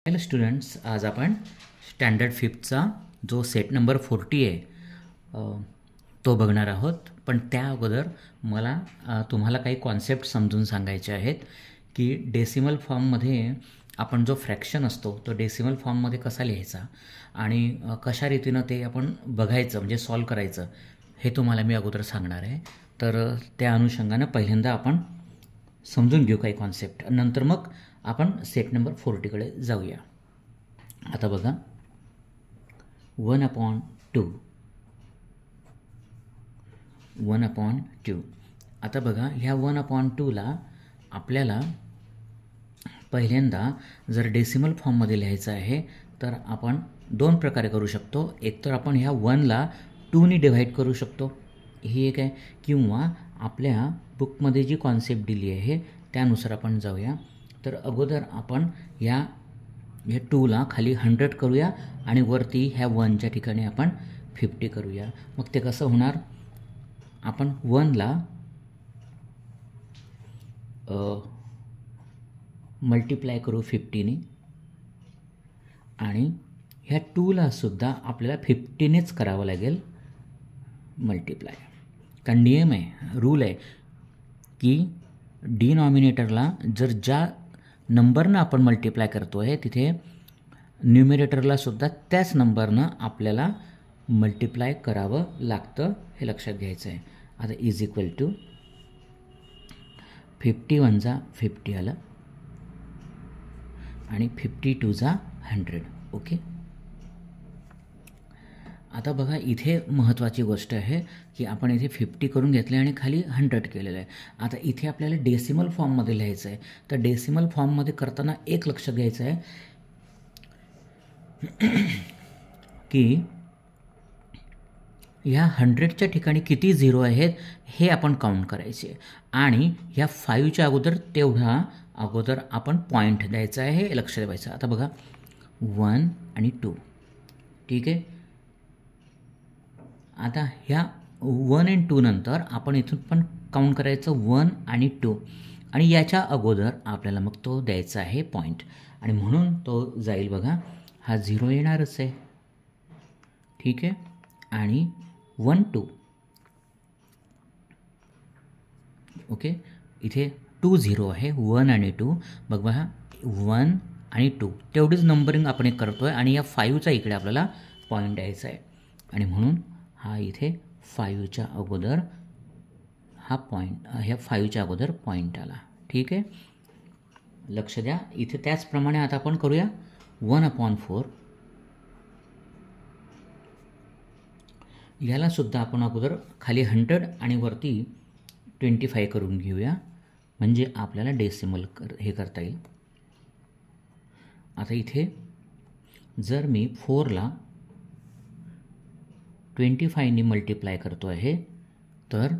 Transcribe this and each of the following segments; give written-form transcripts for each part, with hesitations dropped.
Hello students, आज आपण standard फिफ्थचा जो सेट नंबर 40 आहे तो बघणार आहोत. पण त्या अगोदर मला तुम्हाला काही कॉन्सेप्ट समजून सांगायचे आहेत की डेसिमल फॉर्ममध्ये आपण जो फ्रॅक्शन असतो तो डेसिमल फॉर्ममध्ये कसा लिहायचा आणि कशा रीतीनं ते आपण बघायचं म्हणजे सॉल्व करायचं हे तुम्हाला मी अगोदर सांगणार आहे. तर त्या अनुषंगानं पहिल्यांदा आपण समजून घेऊ काही कॉन्सेप्ट, नंतर मग आपण सेट नंबर 40कडे जाऊया. आता बघा, 1/2 1/2. आता बघा, ह्या 1/2ला आपल्याला पहिल्यांदा जर डेसिमल फॉर्ममध्ये लिहायचं आहे तर आपण दोन प्रकारे करू शकतो. एक तर आपण ह्या 1ला 2ने डिव्हाइड करू शकतो, ही एक आहे. किंवा आपल्या बुकमध्ये जी कॉन्सेप्ट दिली आहे त्यानुसार आपण जाऊया. तर अगोदर आपण ह्या 2ला खाली 100 करूया आणि वरती ह्या 1च्या ठिकाणी आपण 50 करूया. मग ते कसं होणार? आपण 1ला मल्टिप्लाय करू 50ने आणि ह्या 2ला सुद्धा आपल्याला 50नेच करावं लागेल मल्टिप्लाय. कारण नियम आहे, रूल आहे की डिनॉमिनेटरला जर ज्या नंबरनं आपण मल्टिप्लाय करतो आहे तिथे न्यूमिरेटरला सुद्धा त्याच नंबरनं आपल्याला मल्टिप्लाय करावं लागतं, हे लक्षात घ्यायचं आहे. आता इज इक्वल टू 51 50 आलं आणि 52 100. ओके. आता बघा, इथे महत्त्वाची गोष्ट आहे की आपण इथे 50 करून घेतले आणि खाली 100 केलेलं आहे. आता इथे आपल्याला डेसिमल फॉर्ममध्ये लिहायचं आहे. तर डेसिमल फॉर्ममध्ये करताना एक लक्षात घ्यायचं आहे की ह्या 100च्या ठिकाणी किती झिरो आहेत हे आपण काउंट करायचे आणि ह्या 5च्या अगोदर आपण पॉईंट द्यायचा आहे, हे लक्ष ठेवायचं. आता बघा, 1 आणि 2. ठीक आहे. आता ह्या 1 आणि 2 नंतर आपण इथून पण काउंट करायचं 1 आणि 2 आणि याच्या अगोदर आपल्याला मग तो द्यायचा आहे पॉईंट आणि म्हणून तो जाईल बघा, हा 0 येणारच आहे. ठीक आहे. आणि 1 2. ओके. इथे 2 0 आहे, 1 आणि 2. बघा, 1 आणि 2 तेवढीच नंबरिंग आपण एक करतो आहे आणि या 5चा इकडे आपल्याला पॉईंट द्यायचा आहे आणि म्हणून हा इथे 5च्या अगोदर हा पॉईंट, ह्या 5च्या अगोदर पॉईंट आला. ठीक आहे. लक्ष द्या. इथे त्याचप्रमाणे आता आपण करूया 1/4. ह्याला सुद्धा आपण अगोदर खाली 100 आणि वरती 25 करून घेऊया, म्हणजे आपल्याला डेसिमल हे करता येईल. आता इथे जर मी 4ला 25ने मल्टिप्लाय करतो आहे तर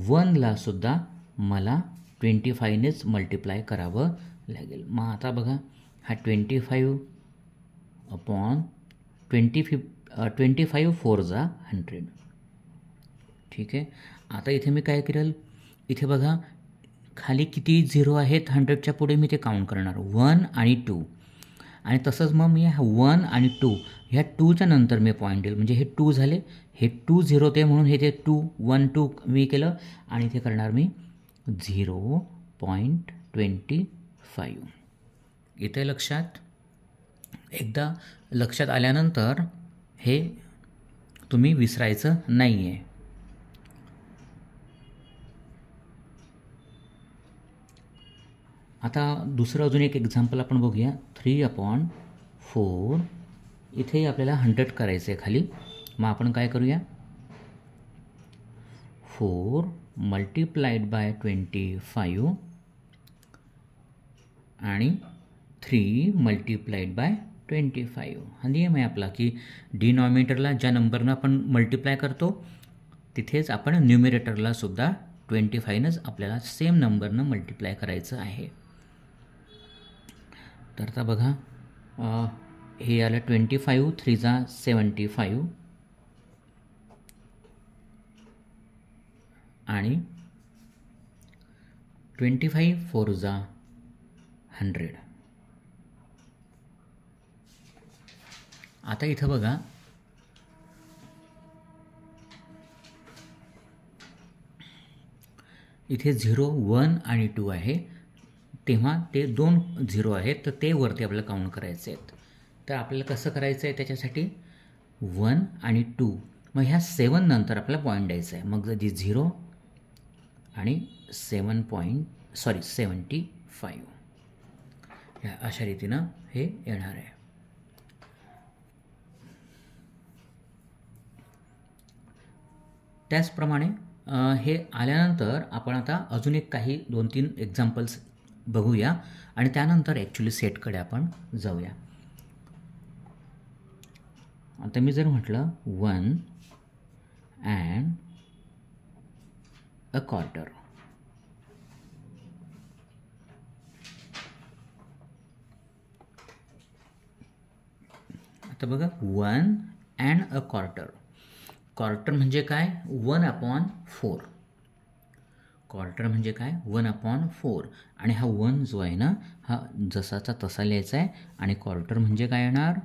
1ला सुद्धा मला 25नेच मल्टिप्लाय करावं लागेल. मग आता बघा, हा 25/25 4 100. ठीक आहे. आता इथे मी काय करेल, इथे बघा खाली किती झिरो आहेत 100च्या पुढे मी ते काउंट करणार, 1 आणि 2. आणि तसंच मग मी 1 आणि 2 ह्या 2च्या नंतर मी पॉईंट देईल, म्हणजे हे 2 झाले, हे 2 0 ते म्हणून हे ते 2 1 2 मी केलं आणि इथे करणार मी 0.25. इथे लक्षात, एकदा लक्षात आल्यानंतर हे तुम्ही विसरायचं नाही आहे. आता दुसरं अजून एक एक्झाम्पल आपण बघूया. 3/4. इथेही आपल्याला 100 करायचं आहे खाली. मग आपण काय करूया, 4 मल्टिप्लाइड बाय 25 आणि 3 मल्टिप्लाइड बाय 25. हा नियम आहे आपला की डिनॉमिनेटरला ज्या नंबरनं आपण मल्टिप्लाय करतो तिथेच आपण न्यूमिरेटरला सुद्धा 25नंच आपल्याला सेम नंबरनं मल्टिप्लाय करायचं आहे. तर आता बघा, हे आलं 25, 3 75 आणि 25 4 100. आता इथं बघा, इथे 0, 1 आणि 2 आहे, तेव्हा ते 2 0 आहेत, तर ते वरती आपल्याला काउंट करायचे आहेत. तर आपल्याला कसं करायचं आहे त्याच्यासाठी 1 आणि 2, मग ह्या 7 नंतर आपल्याला पॉईंट द्यायचं आहे. मग जी 0 आणि 75 ह्या अशा रीतीनं हे येणार आहे. त्याचप्रमाणे हे आल्यानंतर आपण आता अजून एक काही 2-3 एक्झाम्पल्स बघूया आणि त्यानंतर ॲक्च्युली सेटकडे आपण जाऊया. आता मी जर म्हटलं 1 and a quarter, आता बघा 1 and a quarter. क्वार्टर म्हणजे काय 1/4. क्वार्टर म्हणजे काय 1/4 आणि हा 1 जो आहे ना हा जसाचा तसा लिहायचा आहे आणि क्वार्टर म्हणजे काय येणार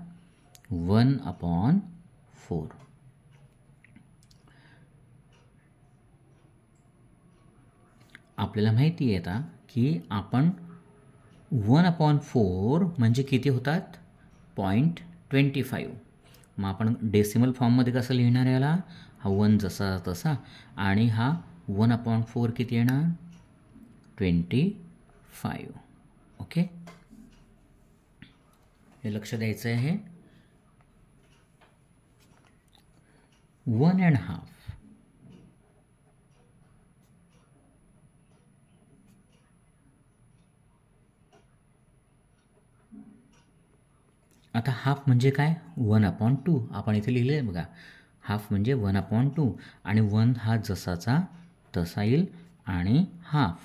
1/4. आपल्याला माहिती आहे आता की आपण 1/4 म्हणजे किती होतात 0.25. मग आपण डेसिमल फॉर्ममध्ये कसं लिहिणार याला, हा 1 जसा तसा आणि हा 1/4 किती येणार 25. ओके, हे लक्ष द्यायचं आहे. 1.5. आता हाफ म्हणजे काय 1/2. आपण इथे लिहिले आहे बघा, हाफ म्हणजे 1/2 आणि 1 हा जसाचा तसा येईल आणि हाफ.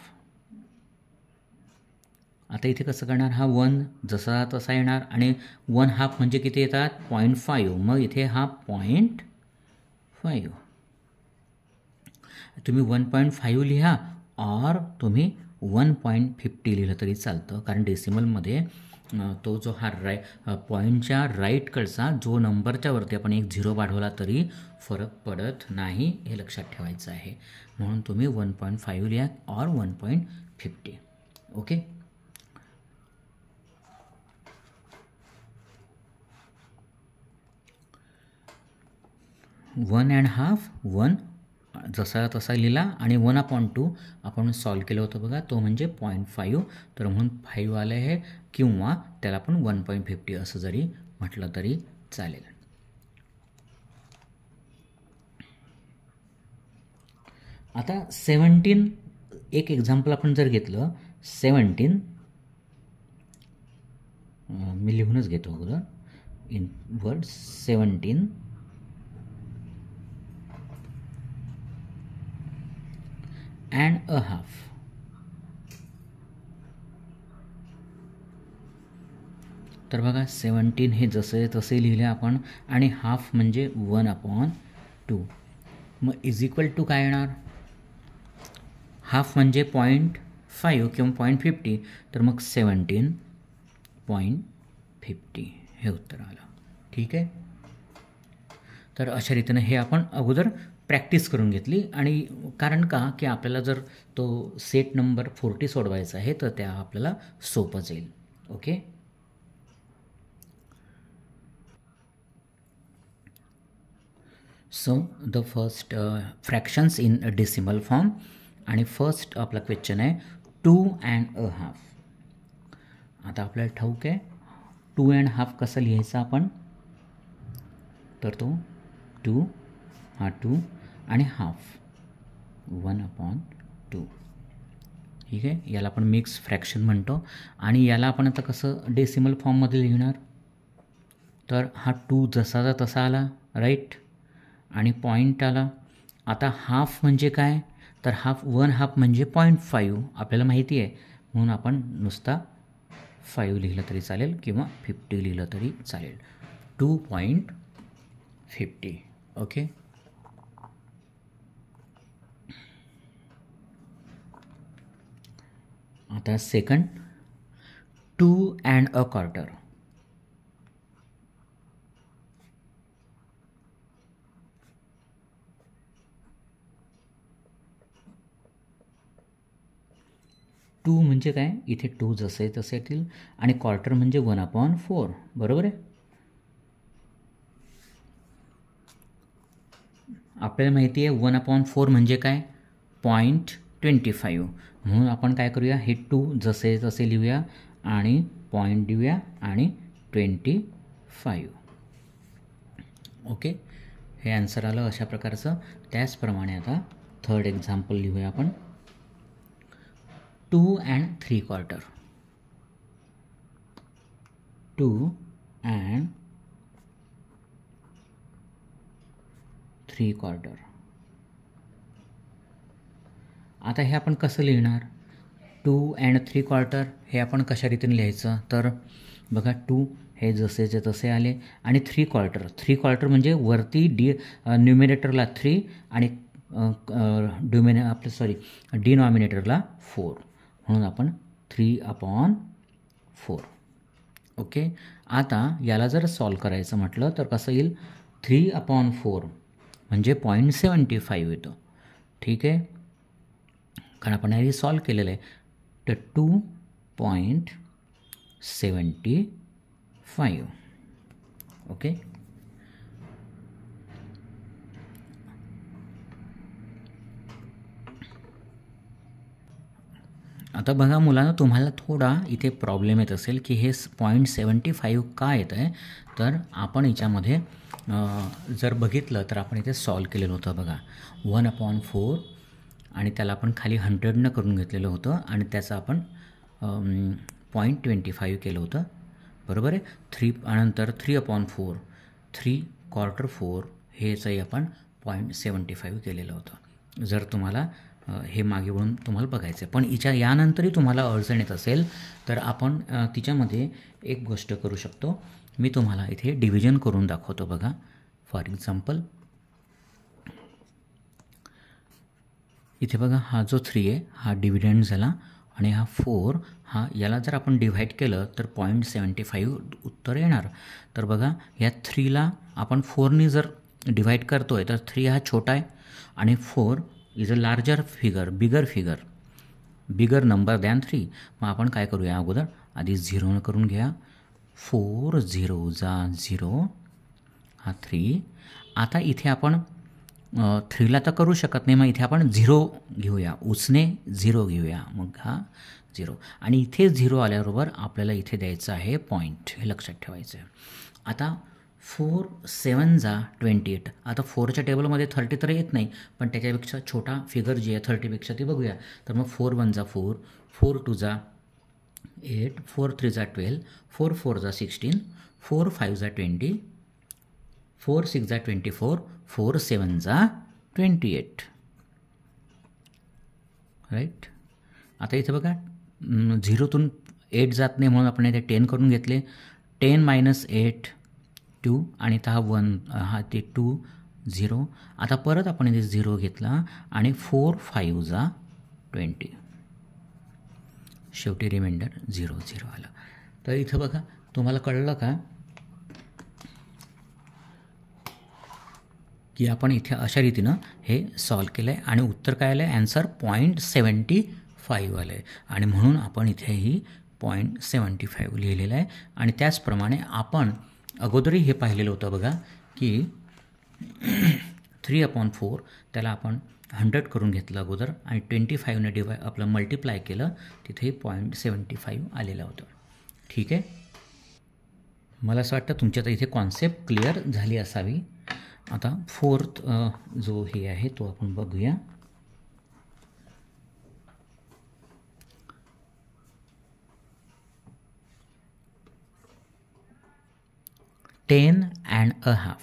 आता इथे कसं करणार, हा 1 जसा तसा येणार आणि 1/2 म्हणजे किती येतात 0.5. मग इथे हा 0.5. तुम्ही 1.5 लिहा और तुम्ही 1.50 लिहिलं तरी चालतं, कारण डेसिमलमध्ये तो जो हा पॉईंटच्या राईटकडचा जो नंबरच्या वरती आपण एक 0 वाढवला तरी फरक पडत नाही, हे लक्षात ठेवायचं आहे. म्हणून तुम्ही 1.5 लिहा और 1.50. ओके, 1.5, 1 जसा तसा लिहिला आणि 1/2 आपण सॉल्व केलं होतं बघा, तो म्हणजे 0.5. तर म्हणून 5 आलं आहे किंवा त्याला आपण 1.50 असं जरी म्हटलं तरी चालेल. आता 17 एक एक्झाम्पल आपण जर घेतलं, 17 मी लिहूनच घेतो अगोदर in word 17 and a half. तर बघा 17 हे जसे तसे लिहिले आपण आणि हाफ म्हणजे 1/2. मग इज इक्वल टू काय येणार, हाफ म्हणजे 0.5 किंवा 0.50, तर मग 17.50 हे उत्तर आलं. ठीक आहे, तर अशा रीतीनं हे आपण अगोदर प्रॅक्टिस करून घेतली. आणि कारण का की आपल्याला जर तो सेट नंबर 40 सोडवायचा आहे तर त्या आपल्याला सोपं जाईल. Okay, so the first fractions in decimal form. आणि फर्स्ट आपला क्वेश्चन आहे 2.5. आता आपल्याला ठाऊक आहे 2.5 कसं लिहायचं आपण, तर तो 2 हा 2 आणि हाफ 1/2. ठीक आहे, याला आपण मिक्स फ्रॅक्शन म्हणतो. आणि याला आपण आता कसं डेसिमल फॉर्ममध्ये लिहिणार, तर हा 2 जसाचा तसा आला राईट आणि पॉईंट आला. आता हाफ म्हणजे काय, तर हाफ 1/2 म्हणजे 0.5 आपल्याला माहिती आहे, म्हणून आपण नुसता 5 लिहिलं तरी चालेल किंवा 50 लिहिलं तरी चालेल. 2.50. ओके, आता सेकंड 2 and a quarter. 2 म्हणजे काय, इथे 2 जसे तसे येतील आणि क्वार्टर म्हणजे 1/4, बरोबर आहे. आपल्याला माहिती आहे 1/4 म्हणजे काय, 0.25. म्हणून आपण काय करूया, हे 2 जसे तसे लिहूया आणि पॉईंट देऊया आणि 25. ओके, हे आन्सर आलं अशा प्रकारचं. त्याचप्रमाणे आता थर्ड एक्झाम्पल लिहूया आपण. 2 and 3/4. 2 and 3/4. आता हे आपण कसं लिहिणार, 2 and 3/4 हे आपण कशा रीतीने लिहायचं, तर बघा 2 हे जसेचे तसे आले आणि 3/4 म्हणजे वरती न्यूमिनेटरला 3 आणि डिनॉमिनेटरला 4, म्हणून आपण 3/4. ओके, आता याला जर सॉल्व करायचं म्हटलं तर कसं येईल, 3/4 म्हणजे 0.75 येतो. ठीक आहे, कारण आपण आधी सॉल्व केलेलं आहे. तर 2.75. ओके, आता बघा मुलांना, तुम्हाला थोडा इथे प्रॉब्लेम येत असेल की हे 0.75 का येत आहे. तर आपण याच्यामध्ये जर बघितलं तर आपण इथे सॉल्व केलेलं होतं बघा, 1/4 आणि त्याला आपण खाली 100 करून घेतलेलं होतं आणि त्याचं आपण 0.25 केलं होतं, बरोबर आहे. 3 नंतर 3/4, 3/4 हेचंही आपण 0.75 केलेलं होतं. जर तुम्हाला हे मागे वळून तुम्हाला बघायचं आहे, पण यानंतरही तुम्हाला अडचण येत असेल तर आपण तिच्यामध्ये एक गोष्ट करू शकतो. मी तुम्हाला इथे डिव्हिजन करून दाखवतो बघा. फॉर एक्झाम्पल इथे बघा, हा जो 3 आहे हा डिव्हिडंड झाला आणि हा 4, याला जर आपण डिव्हाइड केलं तर 0.75 उत्तर येणार. तर बघा, या 3ला आपण 4नी जर डिव्हाइड करतो आहे तर 3 हा छोटा आहे आणि 4 is a larger figure, bigger number than 3. मग आपण काय करूया, अगोदर आधी 0 करून घ्या. 4 0 जा 0, हा 3. आता इथे आपण 3ला तर करू शकत नाही, मग इथे आपण 0 घेऊया, उसने 0 घेऊया, मग हा 0 आणि इथे 0 आल्याबरोबर आपल्याला इथे द्यायचं आहे पॉईंट, हे लक्षात ठेवायचं आहे. आता 4 7 जा 28. आता 4च्या टेबलमध्ये 30 तर येत नाही, पण त्याच्यापेक्षा छोटा फिगर जी आहे 30पेक्षा ती बघूया. तर मग 4 1 जा 4, 4 2 जा 8, 4 3 जा 12, 4 4 जा 16, 4 5 जा 20, 4 6 जा 24, 4 7 जा 28. राईट. आता इथे बघा 0तून 8 जात नाही म्हणून आपण इथे 10 करून घेतले. 10 - 8 2 आणि इथं हा 1, हा ते 2 0. आता परत आपण इथे 0 घेतला आणि 4 5 जा 20, शेवटी रिमाइंडर 0 0 आलं. तर इथं बघा, तुम्हाला कळलं का की आपण इथे अशा रीतीनं हे सॉल्व केलं आहे आणि उत्तर काय आलं आहे, ॲन्सर 0.75 आलं आहे आणि म्हणून आपण इथेही 0.75 लिहिलेलं आहे. आणि त्याचप्रमाणे आपण अगोदरही हे पाहिलेलं होतं बघा की 3/4 त्याला आपण 100 करून घेतलं अगोदर आणि 25ने आपलं मल्टिप्लाय केलं, तिथेही 0.75 आलेलं होतं. ठीक आहे, मला असं वाटतं तुमच्या तर इथे कॉन्सेप्ट क्लिअर झाली असावी. आता फोर्थ जो हे आहे तो आपण बघूया. Ten and a half.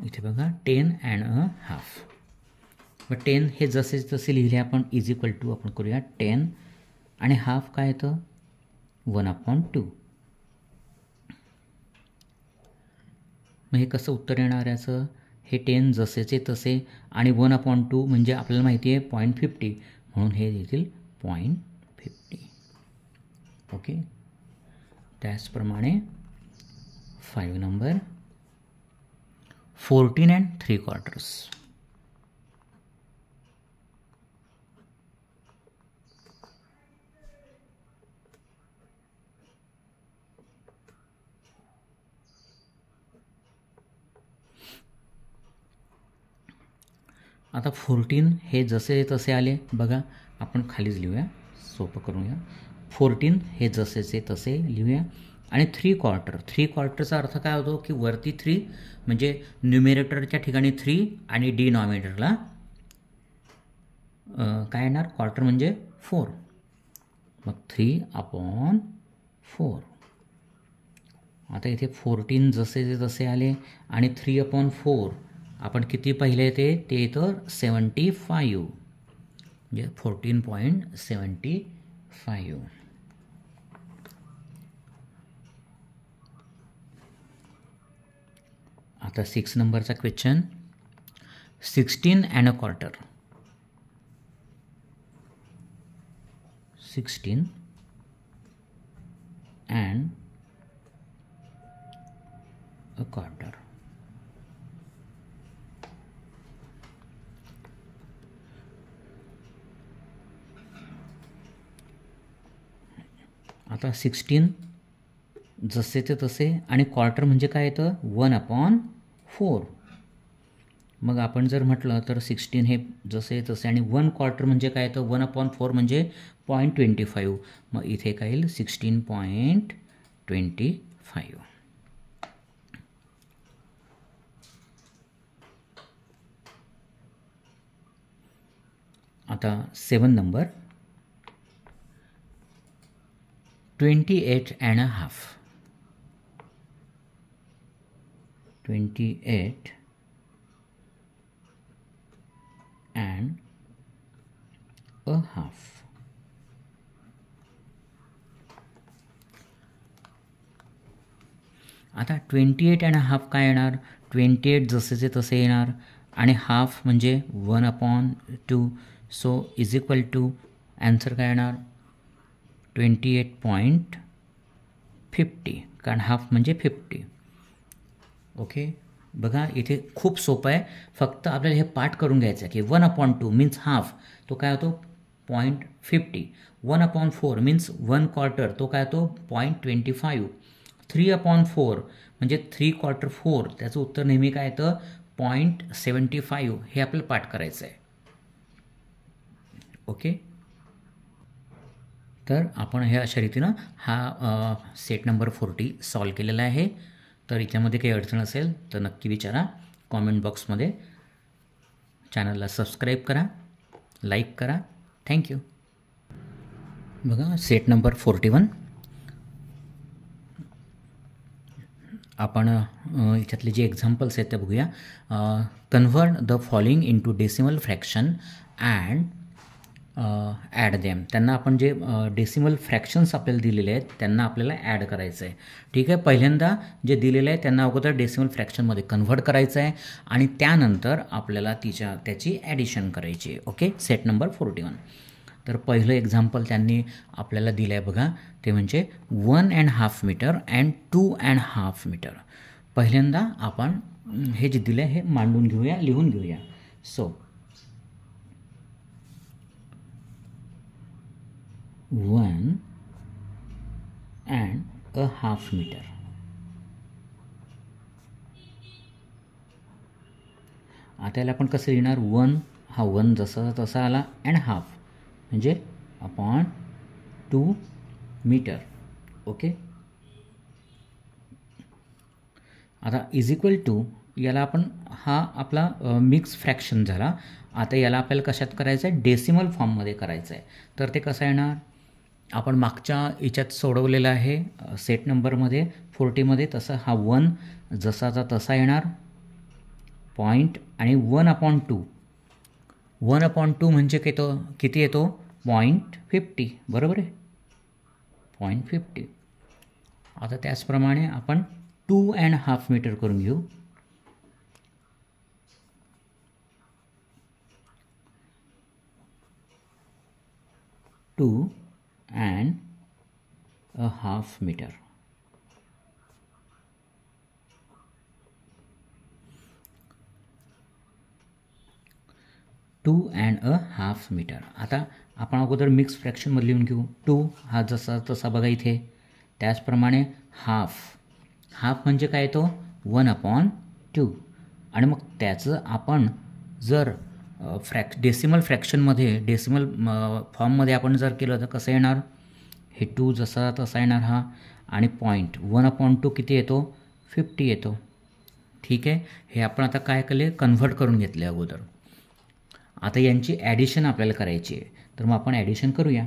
इथे बघा 10 अँड अ हाफ. मग 10 हे जसे जसे लिहिले आपण इज इक्वल टू आपण करूया 10 आणि हाफ काय येतं 1/2. मग हे कसं उत्तर येणार याचं, हे 10 जसेचे तसे आणि 1/2 म्हणजे आपल्याला माहिती आहे 0.50 म्हणून हे येतील 0.50. ओके, त्याचप्रमाणे 5 नंबर 14 and 3/4. आता 14 हे जसे तसे आले बघा, आपण खालीच लिहूया, सोपं करूया. 14 हे जसेचे तसे लिहूया. आणि 3/4चा अर्थ काय होतो की वरती 3 म्हणजे न्युमेरेटरच्या ठिकाणी 3 आणि डिनॉमिनेटरला काय येणार, क्वार्टर म्हणजे 4. मग 3/4. आता इथे 14 जसे तसे आले आणि 3/4 आपण किती पाहिले ते येतं 75 म्हणजे 14.75. आता 6 नंबरचा क्वेश्चन. 16 1/4. 16 1/4. आता 16 जसेचे तसे आणि क्वार्टर म्हणजे काय येतं 1/4. मग आपण जर म्हटलं तर 16 हे जसे तसे आणि 1/4 म्हणजे काय येतं 1/4 म्हणजे 0.25. मग इथे काय येईल 16.25. आता 7 नंबर. 28 1/2. 28 1/2. आता 28 1/2 काय येणार, 28 जसेचे तसे येणार आणि हाफ म्हणजे 1/2. So is equal to answer काय येणार 28.50, कारण हाफ म्हणजे 50. ओके, बघा इथे खूप सोपं आहे. फक्त आपल्याला हे पाठ करून घ्यायचं आहे की 1/2 मीन्स हाफ, तो काय होतो 0.50. 1/4 मीन्स 1/4, तो काय होतो 0.25. 3/4 म्हणजे 3/4, त्याचं उत्तर नेहमी काय येतं 0.75. हे आपल्याला पाठ करायचं आहे. ओके, तर आपण हे अशा रीतीनं हा सेट नंबर 40 सॉल्व केलेला आहे. तर याच्यामध्ये काही अडचण असेल तर नक्की विचारा कॉमेंट बॉक्समध्ये. चॅनलला सबस्क्राईब करा, लाईक करा. थँक्यू. बघा सेट नंबर 41. आपण याच्यातले जे एक्झाम्पल्स आहेत ते बघूया. Convert the following into decimal fraction and add them. त्यांना आपण जे डेसिमल फ्रॅक्शन्स आपल्याला दिलेले आहेत त्यांना आपल्याला ॲड करायचं आहे. ठीक आहे, पहिल्यांदा जे दिलेलं आहे त्यांना अगोदर डेसिमल फ्रॅक्शनमध्ये कन्व्हर्ट करायचं आहे आणि त्यानंतर आपल्याला त्याची ॲडिशन करायची आहे. Okay, set number 41. तर पहिलं एक्झाम्पल त्यांनी आपल्याला दिलं आहे बघा, ते म्हणजे 1.5 मीटर अँड 2.5 मीटर. पहिल्यांदा आपण हे जे दिलं आहे हे मांडून घेऊया, लिहून घेऊया. So 1.5 metre. आता याला आपण कसं लिहिणार, 1 हा 1 जसा तसा आला अँड हाफ म्हणजे अपॉन 2 मीटर. ओके, आता इज इक्वल टू याला आपण हा आपला मिक्स फ्रॅक्शन झाला. आता याला आपल्याला कशात करायचं आहे, डेसिमल फॉर्ममध्ये करायचं आहे. तर ते कसं येणार, आपण मागच्या याच्यात सोडवलेलं आहे सेट नंबरमध्ये 40मध्ये. तसं हा 1 जसाचा तसा येणार पॉईंट आणि 1/2. 1/2 म्हणजे किती येतो 0.50. बरोबर आहे, 0.50. आता त्याचप्रमाणे आपण 2.5 मीटर करून घेऊ. 2.5 मीटर. 2.5 मीटर. आता आपण अगोदर मिक्स फ्रॅक्शनमध्ये लिहून घेऊ. 2 हा जसा तसा बघा इथे. त्याचप्रमाणे हाफ म्हणजे काय तो 1/2. आणि मग त्याचं आपण जर डेसिमल फ्रॅक्शनमध्ये डेसिमल फॉर्ममध्ये आपण जर केलं तर कसं येणार, हे 2 जसा तसा येणार हा, आणि पॉईंट 1/2 किती येतो, 50 येतो. ठीक आहे. हे आपण आता काय केले, कन्व्हर्ट करून घेतले अगोदर. आता यांची ॲडिशन आपल्याला करायची आहे, तर मग आपण ॲडिशन करूया.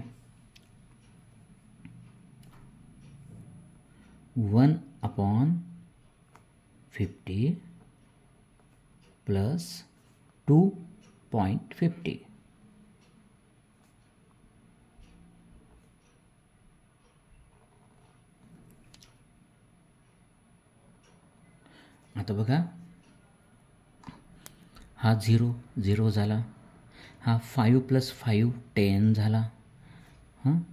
1/50 प्लस 2.50. आता बघा, हा 0 झाला, हा 5 + 5 10 झाला.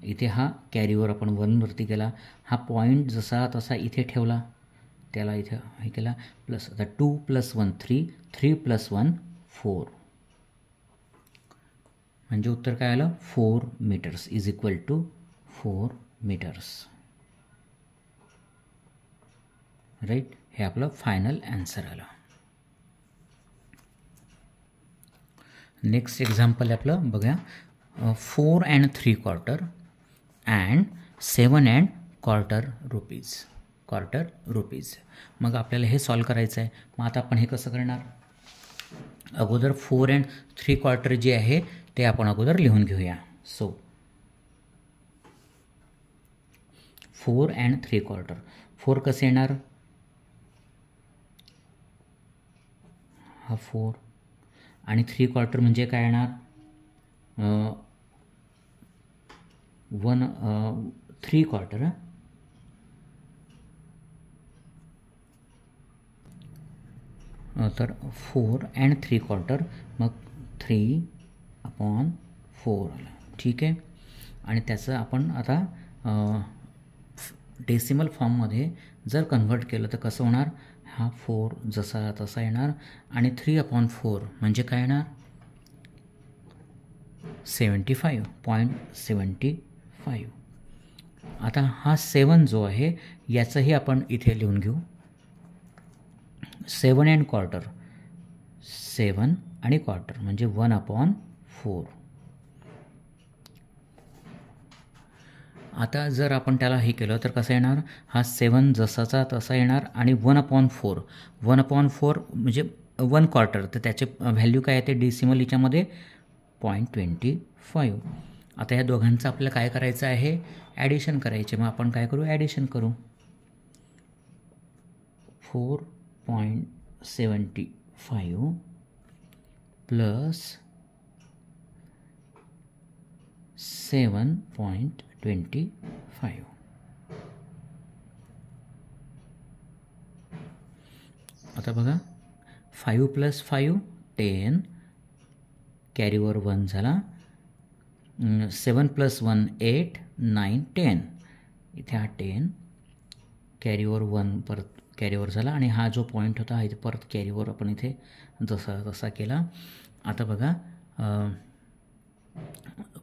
इथे हा कॅरीवर आपण 1वरती केला, हा पॉईंट जसा तसा इथे ठेवला, त्याला इथे हे केला, प्लस आता 2 + 1 3, 3 + 1 4, म्हणजे उत्तर काय आलं, 4 metres is equal to 4 metres. Right. हे आपलं फायनल ॲन्सर आलं. नेक्स्ट एक्झाम्पल आहे आपलं बघा, 4.75 अँड 7.25 रुपीज. मग आपल्याला हे सॉल्व करायचं आहे. मग आता आपण हे कसं करणार, अगोदर 4.75 जे आहे ते आपण अगोदर लिहून घेऊया. सो 4.75, 4 कसे येणार, हा 4 आणि 3/4 म्हणजे काय येणार, 3/4. तर 4.75 मग 3/4 आला. ठीक आहे. आणि त्याचं आपण आता डेसिमल फॉर्ममध्ये जर कन्व्हर्ट केलं तर कसं होणार, हा 4 जसा तसा येणार, आणि 3/4 म्हणजे काय येणार, 75.75. आता हा 7 जो आहे याचंही आपण इथे लिहून घेऊ. 7.25, 7.25 म्हणजे 1/4. आता जर आपण त्याला हे केलं तर कसं येणार, हा 7 जसाचा तसा येणार, आणि 1/4 म्हणजे 1/4, तर त्याचे व्हॅल्यू काय येते डेसिमल याच्यामध्ये 0.25. आता या दोघांचं आपल्याला काय करायचं आहे, ॲडिशन करायचे. मग आपण काय करू, ॲडिशन करू. 4.75 प्लस 7.25. आता बघा, 5 + 5 10, कॅरीवर 1 झाला, 7 + 1 8, 9, 10, इथे हा 10 कॅरीवर 1 परत कॅरीवर झाला, आणि हा जो पॉईंट होता हा इथे परत कॅरीवर आपण इथे जसा तसा केला. आता बघा,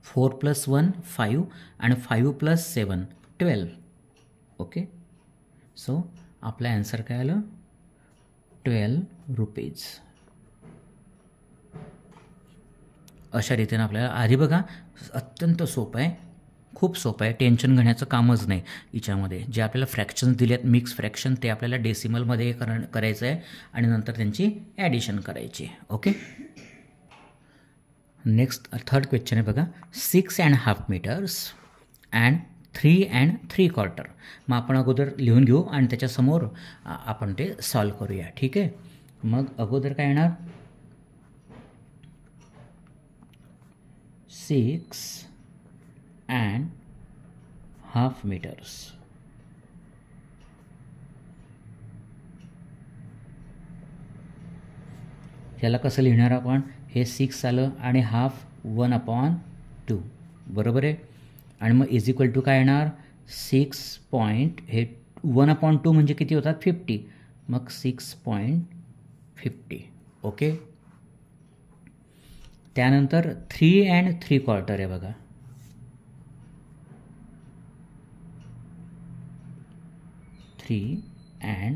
4 + 1 5 आणि 5 + 7 12. ओके. सो आपला ॲन्सर काय आलं, 12 रुपीज. अशा रीतीनं आपल्याला, आधी बघा अत्यंत सोपं आहे, खूप सोपं आहे, टेन्शन घेण्याचं कामच नाही याच्यामध्ये. जे आपल्याला फ्रॅक्शन्स दिले आहेत मिक्स फ्रॅक्शन, ते आपल्याला डेसिमलमध्ये करायचं आहे, आणि नंतर त्यांची ॲडिशन करायची. ओके. नेक्स्ट थर्ड क्वेश्चन आहे बघा, 6.5 मीटर्स अँड 3.75. मग आपण अगोदर लिहून घेऊ आणि त्याच्यासमोर आपण ते सॉल्व करूया. ठीक आहे. मग अगोदर काय येणार, 6.5 मीटर्स. याला कसं लिहिणार आपण, हे 6 आलं आणि हाफ 1/2, बरोबर आहे. आणि मग इज इक्वल टू काय येणार, 6 पॉईंट, हे 1/2 म्हणजे किती होतात, 50, मग 6.50. ओके. त्यानंतर 3 and 3/4 आहे बघा. 3 and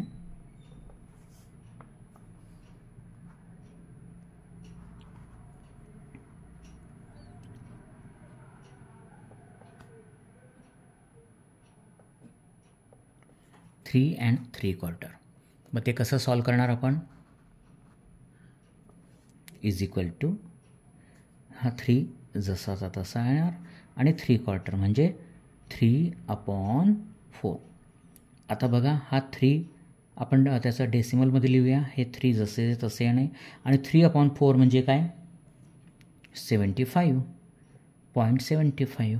3/4. मग ते कसं सॉल्व करणार आपण? इज इक्वल टू हा 3 जसाचा तसा येणार आणि 3/4 म्हणजे 3/4. आता बघा हा 3 आपण त्याचं डेसिमलमध्ये लिहूया. हे 3 जसे तसे येणे आणि 3/4 म्हणजे काय? 75.75.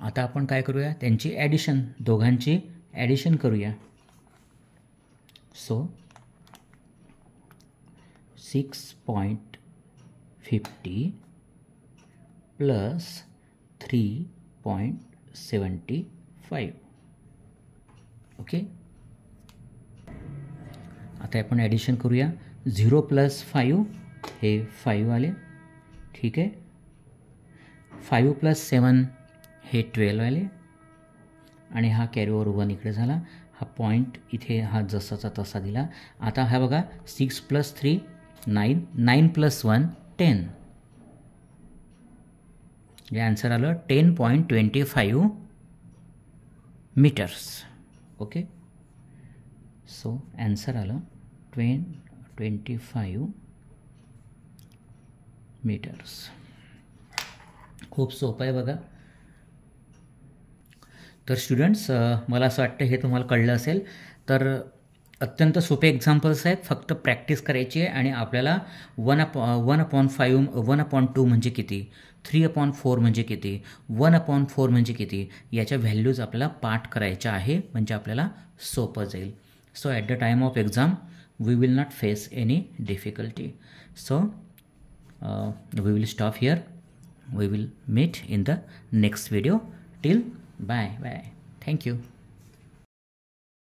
आता आपण काय करूया? त्यांची ॲडिशन, दोघांची ॲडिशन करूया. So 6.50 plus 3.75. ओके. आता आपण ॲडिशन करूया. 0 + 5 हे 5 आले. ठीक आहे. 5 + 7 हे 12 आले आणि हा कॅरी ओव्हर 1 इकडे झाला. हा पॉईंट इथे हा जसाचा तसा दिला. आता हा बघा 6 + 3 9, 9 + 1 10. जे आन्सर आलं 10.25 मीटर्स. ओके. सो आन्सर आलं 25 मीटर्स. खूप सोपं आहे बघा. तर स्टुडंट्स, मला असं वाटतं हे तुम्हाला कळलं असेल. तर अत्यंत सोपे एक्झाम्पल्स आहेत. फक्त प्रॅक्टिस करायची आहे आणि आपल्याला 1/2 म्हणजे किती, 3/4 म्हणजे किती, 1/4 म्हणजे किती, याच्या व्हॅल्यूज आपल्याला पाठ करायच्या आहे. म्हणजे आपल्याला सोपं जाईल. So at the time of exam we will not face any difficulty. So we will stop here. We will meet in the next video. Till bye. Thank you.